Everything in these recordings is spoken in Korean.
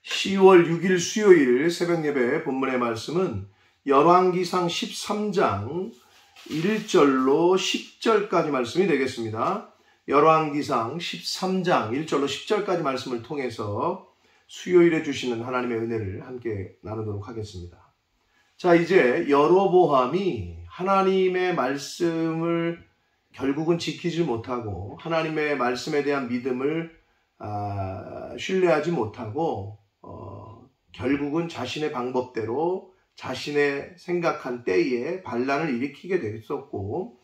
10월 6일 수요일 새벽예배 본문의 말씀은 열왕기상 13장 1절로 10절까지 말씀이 되겠습니다. 열왕기상 13장 1절로 10절까지 말씀을 통해서 수요일에 주시는 하나님의 은혜를 함께 나누도록 하겠습니다. 자, 이제 여로보암이 하나님의 말씀을 결국은 지키지 못하고 하나님의 말씀에 대한 믿음을 신뢰하지 못하고 결국은 자신의 방법대로 자신의 생각한 때에 반란을 일으키게 됐었고,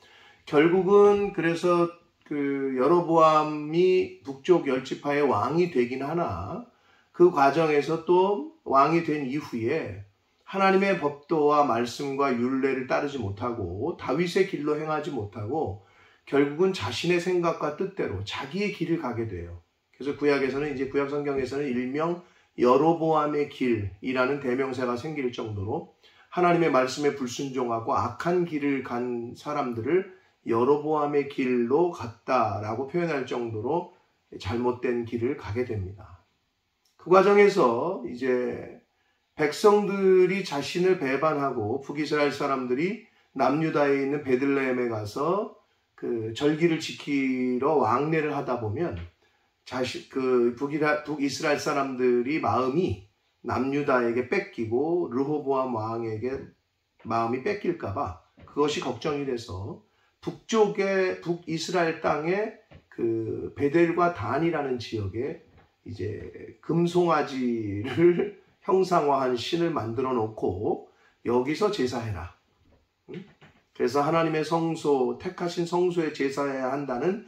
결국은 그래서 그 여로보암이 북쪽 열지파의 왕이 되긴 하나 그 과정에서 또 왕이 된 이후에 하나님의 법도와 말씀과 율례를 따르지 못하고 다윗의 길로 행하지 못하고 결국은 자신의 생각과 뜻대로 자기의 길을 가게 돼요. 그래서 구약에서는 이제 구약 성경에서는 일명 여로보암의 길이라는 대명사가 생길 정도로 하나님의 말씀에 불순종하고 악한 길을 간 사람들을 여로보암의 길로 갔다라고 표현할 정도로 잘못된 길을 가게 됩니다. 그 과정에서 이제 백성들이 자신을 배반하고 북이스라엘 사람들이 남유다에 있는 베들레헴에 가서 그 절기를 지키러 왕래를 하다 보면 북이스라엘 사람들이 마음이 남유다에게 뺏기고 르호보암 왕에게 마음이 뺏길까봐 그것이 걱정이 돼서 북이스라엘 땅에 그 베델과 단이라는 지역에 이제 금송아지를 형상화한 신을 만들어 놓고 여기서 제사해라. 그래서 하나님의 성소, 택하신 성소에 제사해야 한다는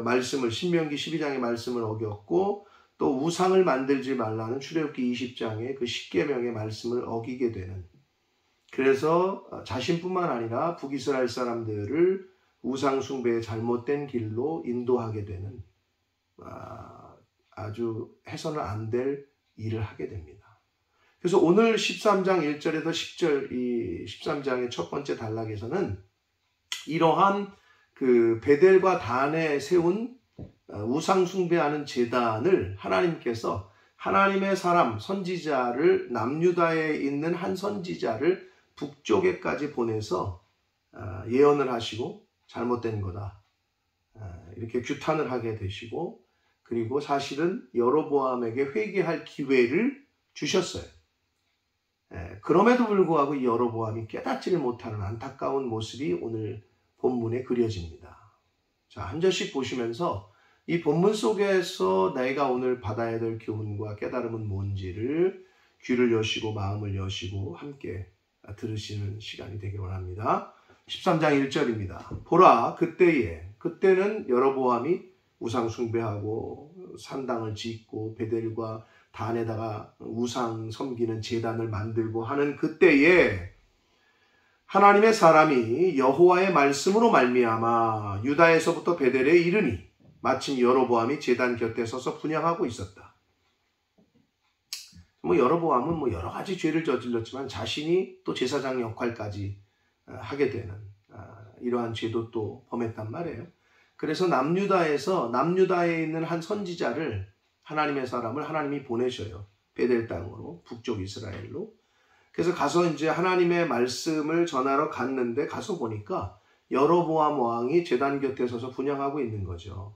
말씀을 신명기 12장의 말씀을 어겼고, 또 우상을 만들지 말라는 출애굽기 20장의 그 10계명의 말씀을 어기게 되는, 그래서 자신뿐만 아니라 북이스라엘 사람들을 우상 숭배의 잘못된 길로 인도하게 되는 아주 해서는 안 될 일을 하게 됩니다. 그래서 오늘 13장 1절에서 10절 이 13장의 첫 번째 단락에서는 이러한 그 베델과 단에 세운 우상 숭배하는 제단을 하나님께서 하나님의 사람 선지자를 남유다에 있는 한 선지자를 북쪽에까지 보내서 예언을 하시고 잘못된 거다 이렇게 규탄을 하게 되시고, 그리고 사실은 여로보암에게 회개할 기회를 주셨어요. 그럼에도 불구하고 이 여로보암이 깨닫지를 못하는 안타까운 모습이 오늘 본문에 그려집니다. 자, 한 절씩 보시면서 이 본문 속에서 내가 오늘 받아야 될 교훈과 깨달음은 뭔지를 귀를 여시고 마음을 여시고 함께 들으시는 시간이 되길 원합니다. 13장 1절입니다. 보라, 그때는 여로보암이 우상 숭배하고 산당을 짓고 베델과 단에다가 우상 섬기는 제단을 만들고 하는 그때에 하나님의 사람이 여호와의 말씀으로 말미암아 유다에서부터 베델에 이르니 마침 여로보암이 제단 곁에 서서 분향하고 있었다. 여로보암은 여러 가지 죄를 저질렀지만 자신이 또 제사장 역할까지 하게 되는 이러한 죄도 또 범했단 말이에요. 그래서 남유다에 있는 한 선지자를, 하나님의 사람을 하나님이 보내셔요. 베델 땅으로, 북쪽 이스라엘로. 그래서 가서 이제 하나님의 말씀을 전하러 갔는데 가서 보니까 여로보암 왕이 제단 곁에 서서 분향하고 있는 거죠.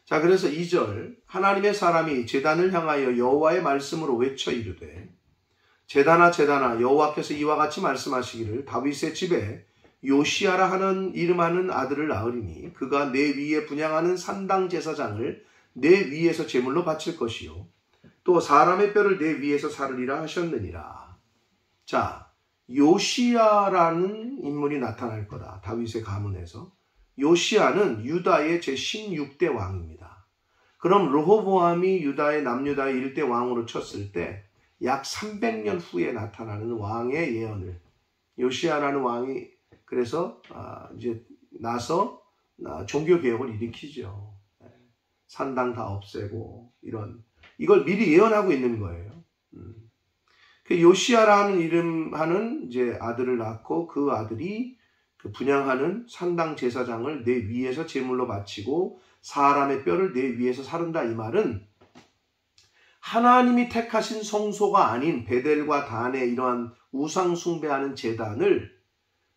자, 그래서 2절, 하나님의 사람이 제단을 향하여 여호와의 말씀으로 외쳐 이르되, 제단아 여호와께서 이와 같이 말씀하시기를 다윗의 집에 요시야라 하는 이름하는 아들을 낳으리니 그가 내 위에 분향하는 산당 제사장을 내 위에서 제물로 바칠 것이요 또 사람의 뼈를 내 위에서 사르리라 하셨느니라. 자, 요시야라는 인물이 나타날 거다. 다윗의 가문에서. 요시야는 유다의 제16대 왕입니다. 그럼 르호보암이 유다의 남유다의 1대 왕으로 쳤을 때 약 300년 후에 나타나는 왕의 예언을, 요시야라는 왕이 그래서 이제 나서 종교개혁을 일으키죠. 산당 다 없애고 이걸 미리 예언하고 있는 거예요. 그 요시야라는 이름하는 이제 아들을 낳고 그 아들이 그 분향하는 산당 제사장을 내 위에서 제물로 바치고 사람의 뼈를 내 위에서 사른다. 이 말은 하나님이 택하신 성소가 아닌 베델과 단의 이러한 우상 숭배하는 제단을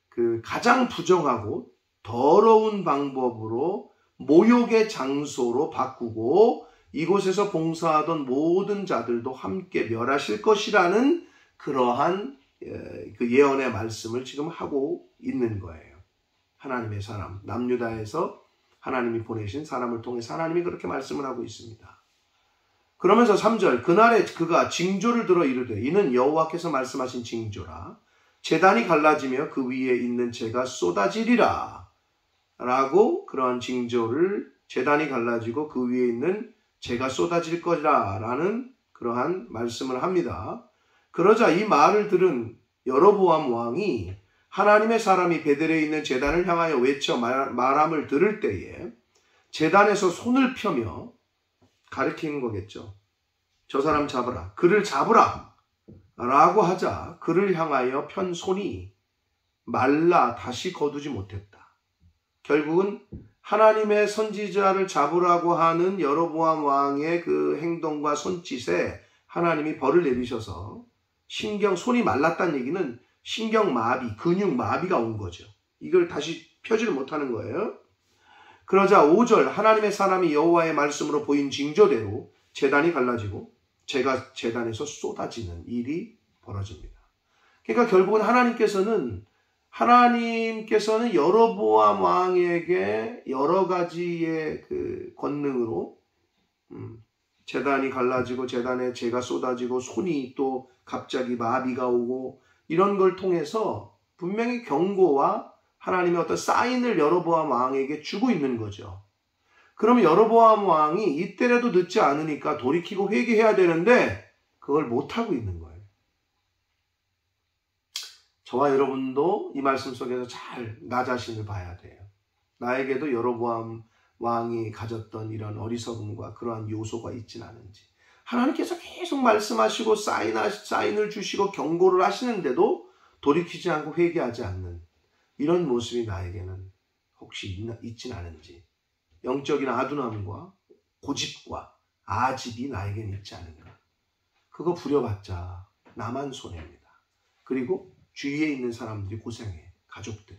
그 가장 부정하고 더러운 방법으로 모욕의 장소로 바꾸고 이곳에서 봉사하던 모든 자들도 함께 멸하실 것이라는 그러한 그 예언의 말씀을 지금 하고 있는 거예요. 하나님의 사람, 남유다에서 하나님이 보내신 사람을 통해서 하나님이 그렇게 말씀을 하고 있습니다. 그러면서 3절, 그날에 그가 징조를 들어 이르되 이는 여호와께서 말씀하신 징조라. 제단이 갈라지며 그 위에 있는 재가 쏟아지리라. 라고 그러한 징조를 제단이 갈라지고 그 위에 있는 재가 쏟아질 거리라 라는 그러한 말씀을 합니다. 그러자 이 말을 들은 여로보암 왕이 하나님의 사람이 베델에 있는 제단을 향하여 외쳐 말함을 들을 때에 제단에서 손을 펴며 가리키는 거겠죠. 저 사람 잡으라. 그를 잡으라. 라고 하자 그를 향하여 편 손이 말라 다시 거두지 못했다. 결국은 하나님의 선지자를 잡으라고 하는 여로보암 왕의 그 행동과 손짓에 하나님이 벌을 내리셔서 손이 말랐다는 얘기는 신경마비, 근육마비가 온 거죠. 이걸 다시 펴지를 못하는 거예요. 그러자 5절 하나님의 사람이 여호와의 말씀으로 보인 징조대로 제단이 갈라지고 재가 제단에서 쏟아지는 일이 벌어집니다. 그러니까 결국은 하나님께서는 여로보암 왕에게 여러 가지의 그 권능으로 제단이 갈라지고 제단에 재가 쏟아지고 손이 또 갑자기 마비가 오고 이런 걸 통해서 분명히 경고와 하나님의 어떤 사인을 여로보암 왕에게 주고 있는 거죠. 그러면 여로보암 왕이 이때라도 늦지 않으니까 돌이키고 회개해야 되는데 그걸 못하고 있는 거예요. 저와 여러분도 이 말씀 속에서 잘 나 자신을 봐야 돼요. 나에게도 여로보암 왕이 가졌던 이런 어리석음과 그러한 요소가 있진 않은지. 하나님께서 계속 말씀하시고 사인을 주시고 경고를 하시는데도 돌이키지 않고 회개하지 않는 이런 모습이 나에게는 혹시 있진 않은지. 영적인 아둔함과 고집과 아집이 나에게는 있지 않은가. 그거 부려봤자 나만 손해입니다. 그리고 주위에 있는 사람들이 고생해. 가족들이.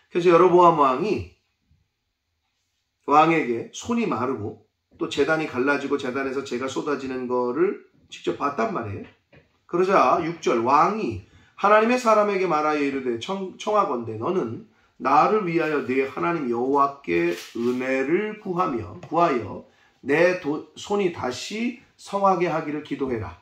그래서 여로보암 왕에게 손이 마르고 또 제단이 갈라지고 제단에서 재가 쏟아지는 거를 직접 봤단 말이에요. 그러자 6절 왕이 하나님의 사람에게 말하여 이르되 청하건대 너는 나를 위하여 네 하나님 여호와께 은혜를 구하여 내 손이 다시 성하게 하기를 기도해라.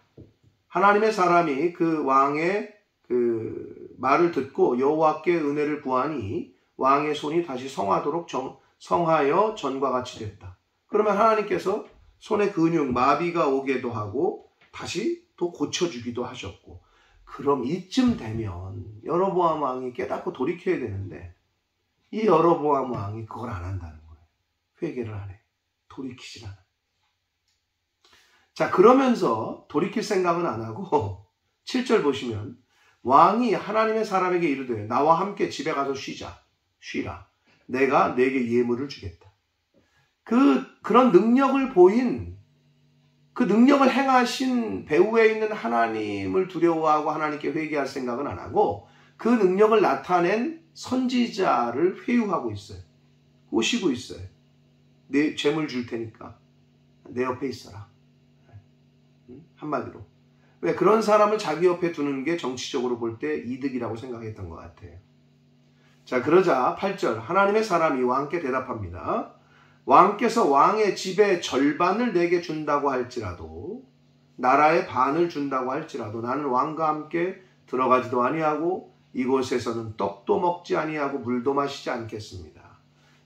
하나님의 사람이 그 왕의 그 말을 듣고 여호와께 은혜를 구하니 왕의 손이 다시 성하여 전과 같이 됐다. 그러면 하나님께서 손의 근육 마비가 오게도 하고 다시 또 고쳐주기도 하셨고, 그럼 이쯤 되면 여로보암 왕이 깨닫고 돌이켜야 되는데 이 여로보암 왕이 그걸 안 한다는 거예요. 회개를 안 해. 돌이키질 않아. 자, 그러면서 돌이킬 생각은 안 하고 7절 보시면 왕이 하나님의 사람에게 이르되 나와 함께 집에 가서 쉬라. 내가 네게 예물을 주겠다. 그런 능력을 보인, 그 능력을 행하신 배후에 있는 하나님을 두려워하고 하나님께 회개할 생각은 안 하고 그 능력을 나타낸 선지자를 회유하고 있어요. 꼬시고 있어요. 내 재물 줄 테니까 내 옆에 있어라. 한마디로. 왜 그런 사람을 자기 옆에 두는 게 정치적으로 볼 때 이득이라고 생각했던 것 같아요. 자, 그러자 8절 하나님의 사람이 왕께 대답합니다. 왕께서 왕의 집의 절반을 내게 준다고 할지라도, 나라의 반을 준다고 할지라도 나는 왕과 함께 들어가지도 아니하고 이곳에서는 떡도 먹지 아니하고 물도 마시지 않겠습니다.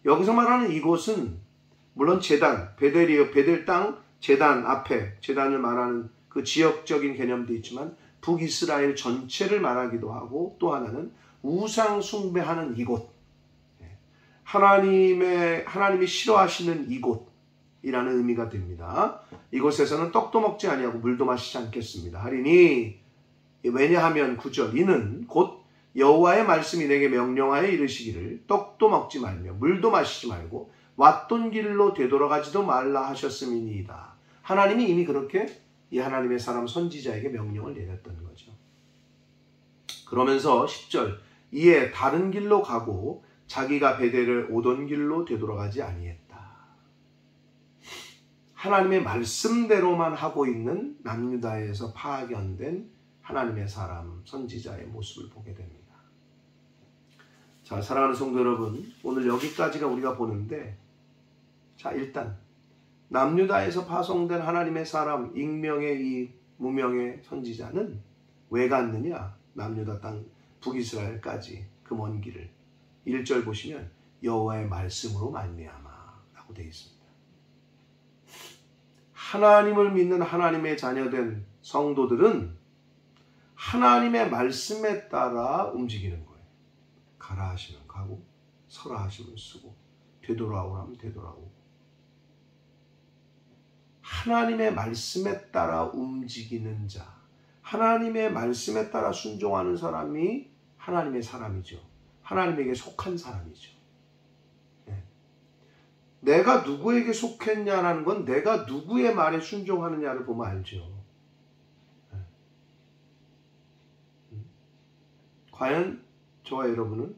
여기서 말하는 이곳은 물론 제단, 베델이에요. 베델 땅 제단 앞에 제단을 말하는 그 지역적인 개념도 있지만 북이스라엘 전체를 말하기도 하고, 또 하나는 우상 숭배하는 이곳, 하나님이 싫어하시는 이곳이라는 의미가 됩니다. 이곳에서는 떡도 먹지 아니하고 물도 마시지 않겠습니다 하리니, 왜냐하면 9절 이는 곧 여호와의 말씀이 내게 명령하여 이르시기를 떡도 먹지 말며 물도 마시지 말고 왔던 길로 되돌아가지도 말라 하셨음이니이다. 하나님이 이미 그렇게 이 하나님의 사람 선지자에게 명령을 내렸던 거죠. 그러면서 10절 이에 다른 길로 가고 자기가 베델을 오던 길로 되돌아가지 아니했다. 하나님의 말씀대로만 하고 있는 남유다에서 파견된 하나님의 사람 선지자의 모습을 보게 됩니다. 자, 사랑하는 성도 여러분, 오늘 여기까지가 우리가 보는데, 자, 일단 남유다에서 파송된 하나님의 사람 익명의 이 무명의 선지자는 왜 갔느냐? 남유다 땅 북이스라엘까지 그 먼 길을 1절 보시면 여호와의 말씀으로 말미암아라고 되어 있습니다. 하나님을 믿는 하나님의 자녀된 성도들은 하나님의 말씀에 따라 움직이는 거예요. 가라 하시면 가고 서라 하시면 쓰고 되돌아오라면 되돌아오고 하나님의 말씀에 따라 움직이는 자, 하나님의 말씀에 따라 순종하는 사람이 하나님의 사람이죠. 하나님에게 속한 사람이죠. 네. 내가 누구에게 속했냐라는 건 내가 누구의 말에 순종하느냐를 보면 알죠. 네. 과연 저와 여러분은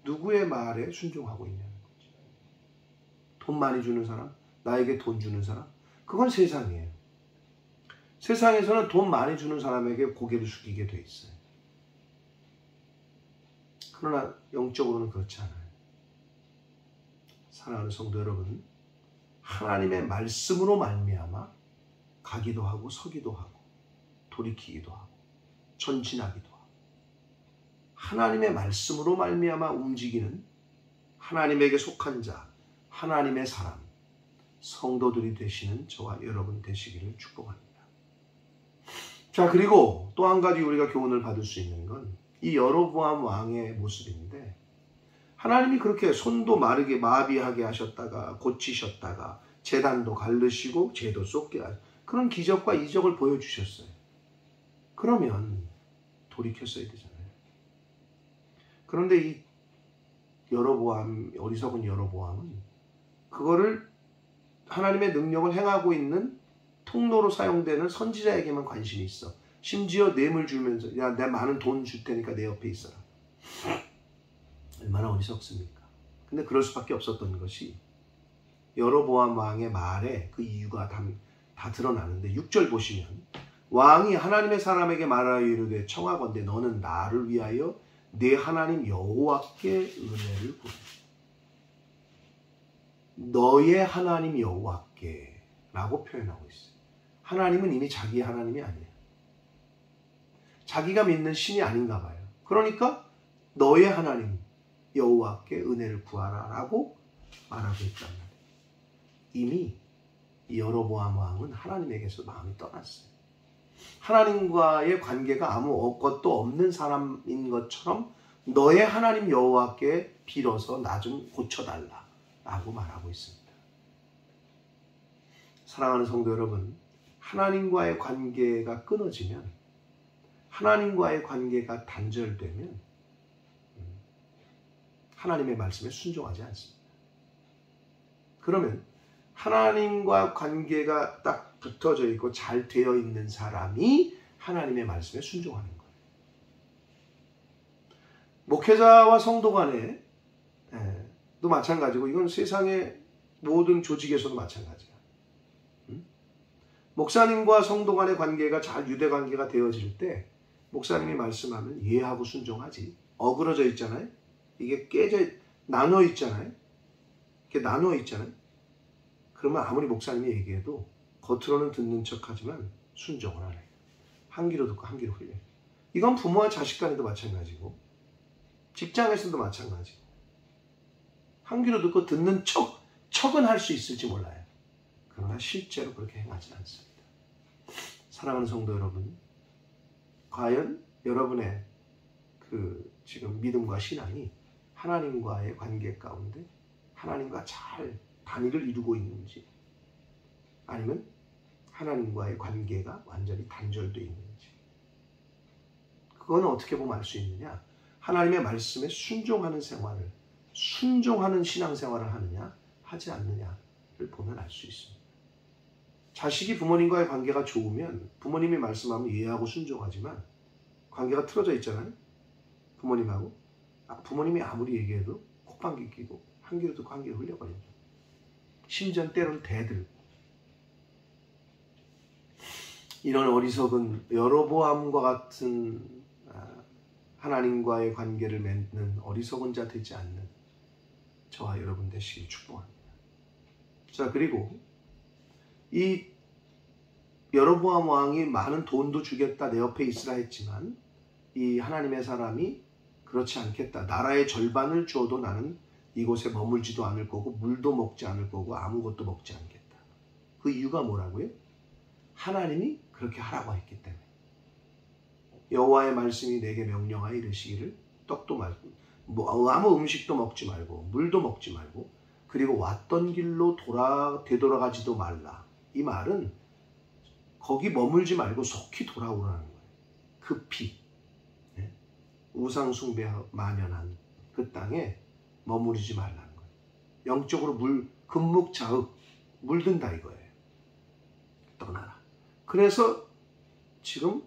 누구의 말에 순종하고 있냐는 거죠. 돈 많이 주는 사람, 나에게 돈 주는 사람, 그건 세상이에요. 세상에서는 돈 많이 주는 사람에게 고개를 숙이게 돼 있어요. 그러나 영적으로는 그렇지 않아요. 사랑하는 성도 여러분, 하나님의 말씀으로 말미암아 가기도 하고 서기도 하고 돌이키기도 하고 전진하기도 하고 하나님의 말씀으로 말미암아 움직이는 하나님에게 속한 자, 하나님의 사람, 성도들이 되시는 저와 여러분 되시기를 축복합니다. 자, 그리고 또 한 가지 우리가 교훈을 받을 수 있는 건 이 여로보암 왕의 모습인데, 하나님이 그렇게 손도 마르게 마비하게 하셨다가 고치셨다가 제단도 갈르시고 죄도 쏟게 하셨, 그런 기적과 이적을 보여주셨어요. 그러면 돌이켰어야 되잖아요. 그런데 이 여로보암, 어리석은 여로보암은 그거를 하나님의 능력을 행하고 있는 통로로 사용되는 선지자에게만 관심이 있어. 심지어 뇌물 주면서 야, 내 많은 돈 줄 테니까 내 옆에 있어라. 얼마나 어리석습니까? 근데 그럴 수밖에 없었던 것이 여로보암 왕의 말에 그 이유가 다 드러나는데 6절 보시면 왕이 하나님의 사람에게 말하여 이르되 청하건대 너는 나를 위하여 내 하나님 여호와께 은혜를 구해. 너의 하나님 여호와께 라고 표현하고 있어요. 하나님은 이미 자기의 하나님이 아니에요. 자기가 믿는 신이 아닌가 봐요. 그러니까 너의 하나님 여호와께 은혜를 구하라 라고 말하고 있단 말이에요. 이미 여로보암 왕은 하나님에게서 마음이 떠났어요. 하나님과의 관계가 아무것도 없는 사람인 것처럼 너의 하나님 여호와께 빌어서 나 좀 고쳐달라 라고 말하고 있습니다. 사랑하는 성도 여러분, 하나님과의 관계가 끊어지면, 하나님과의 관계가 단절되면 하나님의 말씀에 순종하지 않습니다. 그러면 하나님과 관계가 딱 붙어져 있고 잘 되어 있는 사람이 하나님의 말씀에 순종하는 거예요. 목회자와 성도 간에도 마찬가지고, 이건 세상의 모든 조직에서도 마찬가지야. 목사님과 성도 간의 관계가 잘 유대관계가 되어질 때 목사님이 말씀하면 이해하고 순종하지. 어그러져 있잖아요. 이게 나눠 있잖아요. 이렇게 나눠 있잖아요. 그러면 아무리 목사님이 얘기해도 겉으로는 듣는 척하지만 순종을 안 해요. 한 귀로 듣고 한 귀로 흘려요. 이건 부모와 자식 간에도 마찬가지고 직장에서도 마찬가지고, 한 귀로 듣고 듣는 척은 할 수 있을지 몰라요. 그러나 실제로 그렇게 행하지 않습니다. 사랑하는 성도 여러분, 과연 여러분의 지금 믿음과 신앙이 하나님과의 관계 가운데 하나님과 잘 단일을 이루고 있는지, 아니면 하나님과의 관계가 완전히 단절되어 있는지, 그건 어떻게 보면 알 수 있느냐? 하나님의 말씀에 순종하는 신앙생활을 하느냐 하지 않느냐를 보면 알 수 있습니다. 자식이 부모님과의 관계가 좋으면 부모님이 말씀하면 이해하고 순종하지만 관계가 틀어져 있잖아요. 부모님하고. 부모님이 아무리 얘기해도 콧방귀 끼고 한 귀로 듣고 한 귀로 흘려버립니다. 심지어 때로는 대들고. 이런 어리석은 여로보암과 같은 하나님과의 관계를 맺는 어리석은 자 되지 않는 저와 여러분 되시길 축복합니다. 자, 그리고 이 여로보암 왕이 많은 돈도 주겠다, 내 옆에 있으라 했지만 이 하나님의 사람이 그렇지 않겠다. 나라의 절반을 주어도 나는 이곳에 머물지도 않을 거고 물도 먹지 않을 거고 아무것도 먹지 않겠다. 그 이유가 뭐라고요? 하나님이 그렇게 하라고 했기 때문에. 여호와의 말씀이 내게 명령하여 이르시기를 떡도 말고 아무 음식도 먹지 말고 물도 먹지 말고 그리고 왔던 길로 되돌아가지도 말라. 이 말은 거기 머물지 말고 속히 돌아오라는 거예요. 급히 우상 숭배 만연한 그 땅에 머무르지 말라는 거예요. 영적으로 금묵자흑 물든다 이거예요. 떠나라. 그래서 지금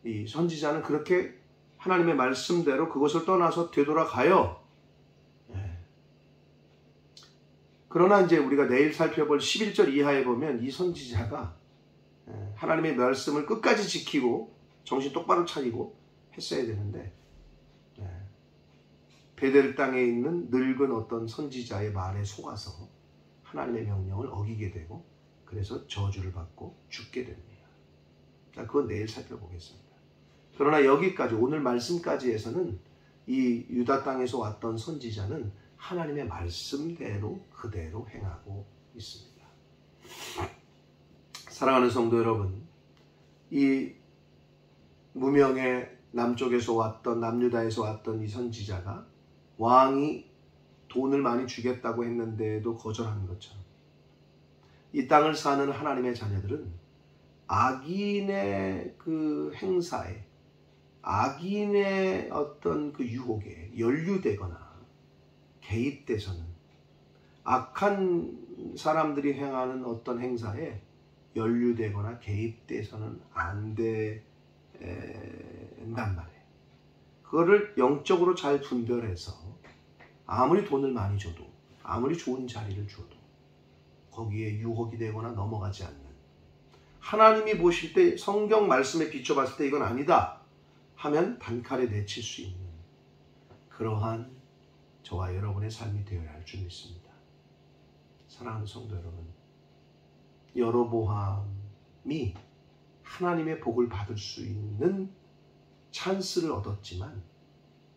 이 선지자는 그렇게 하나님의 말씀대로 그것을 떠나서 되돌아가요. 그러나 이제 우리가 내일 살펴볼 11절 이하에 보면 이 선지자가 하나님의 말씀을 끝까지 지키고 정신 똑바로 차리고 했어야 되는데 베델 땅에 있는 늙은 어떤 선지자의 말에 속아서 하나님의 명령을 어기게 되고 그래서 저주를 받고 죽게 됩니다. 자, 그건 내일 살펴보겠습니다. 그러나 여기까지 오늘 말씀까지 해서는 이 유다 땅에서 왔던 선지자는 하나님의 말씀대로 그대로 행하고 있습니다. 사랑하는 성도 여러분, 이 무명의 남쪽에서 왔던 남유다에서 왔던 이 선지자가 왕이 돈을 많이 주겠다고 했는데도 거절한 것처럼 이 땅을 사는 하나님의 자녀들은 악인의 그 행사에 악인의 어떤 그 유혹에 연루되거나 개입돼서는 악한 사람들이 행하는 어떤 행사에 연루되거나 개입돼서는 안 된단 말이에요. 그거를 영적으로 잘 분별해서 아무리 돈을 많이 줘도 아무리 좋은 자리를 줘도 거기에 유혹이 되거나 넘어가지 않는 하나님이 보실 때 성경 말씀에 비춰봤을 때 이건 아니다 하면 단칼에 내칠 수 있는 그러한 저와 여러분의 삶이 되어야 할 줄 믿습니다. 사랑하는 성도 여러분, 여로보암이 하나님의 복을 받을 수 있는 찬스를 얻었지만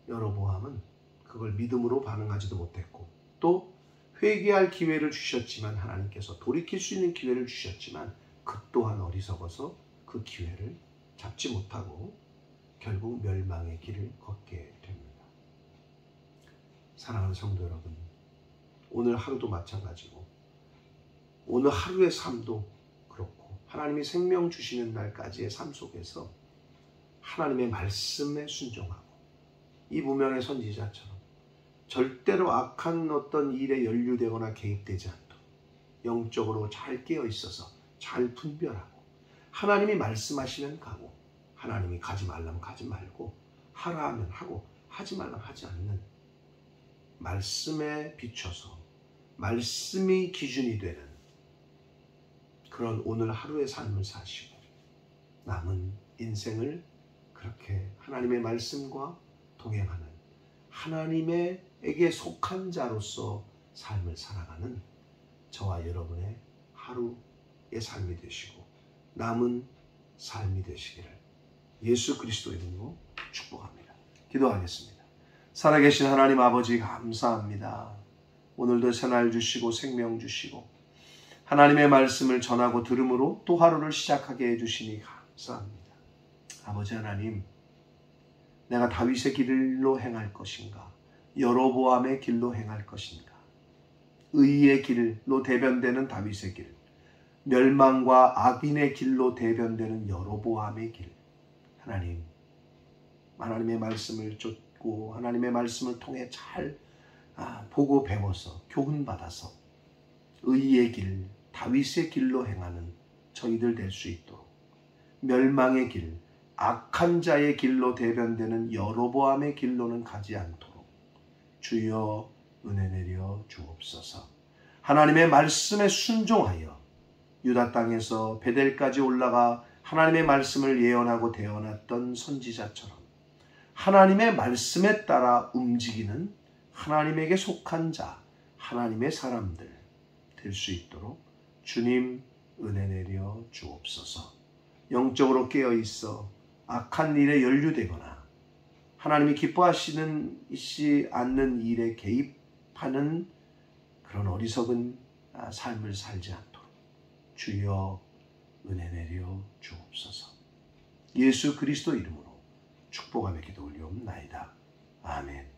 여로보암은 그걸 믿음으로 반응하지도 못했고 또 회개할 기회를 주셨지만 하나님께서 돌이킬 수 있는 기회를 주셨지만 그 또한 어리석어서 그 기회를 잡지 못하고 결국 멸망의 길을 걷게 됩니다. 사랑하는 성도 여러분, 오늘 하루도 마찬가지고 오늘 하루의 삶도 그렇고 하나님이 생명 주시는 날까지의 삶 속에서 하나님의 말씀에 순종하고 이 무명의 선지자처럼 절대로 악한 어떤 일에 연루되거나 개입되지 않도록 영적으로 잘 깨어 있어서 잘 분별하고 하나님이 말씀하시면 가고 하나님이 가지 말라면 가지 말고 하라 하면 하고 하지 말라면 하지 않는 말씀에 비춰서 말씀이 기준이 되는 그런 오늘 하루의 삶을 사시고 남은 인생을 그렇게 하나님의 말씀과 동행하는 하나님에게 속한 자로서 삶을 살아가는 저와 여러분의 하루의 삶이 되시고 남은 삶이 되시기를 예수 그리스도 이름으로 축복합니다. 기도하겠습니다. 살아계신 하나님 아버지 감사합니다. 오늘도 새날 주시고 생명 주시고 하나님의 말씀을 전하고 들음으로 또 하루를 시작하게 해주시니 감사합니다. 아버지 하나님, 내가 다윗의 길로 행할 것인가 여로보암의 길로 행할 것인가 의의 길로 대변되는 다윗의 길 멸망과 악인의 길로 대변되는 여로보암의 길 하나님, 하나님의 말씀을 쫓고 하나님의 말씀을 통해 잘 보고 배워서 교훈받아서 의의 길, 다윗의 길로 행하는 저희들 될 수 있도록 멸망의 길, 악한 자의 길로 대변되는 여로보암의 길로는 가지 않도록 주여 은혜 내려 주옵소서. 하나님의 말씀에 순종하여 유다 땅에서 베델까지 올라가 하나님의 말씀을 예언하고 대언했던 선지자처럼 하나님의 말씀에 따라 움직이는 하나님에게 속한 자, 하나님의 사람들 될 수 있도록 주님 은혜 내려 주옵소서. 영적으로 깨어있어 악한 일에 연루되거나 하나님이 기뻐하시지 않는 일에 개입하는 그런 어리석은 삶을 살지 않도록 주여 은혜 내려 주옵소서. 예수 그리스도 이름으로 축복하며 기도 올리옵나이다. 아멘.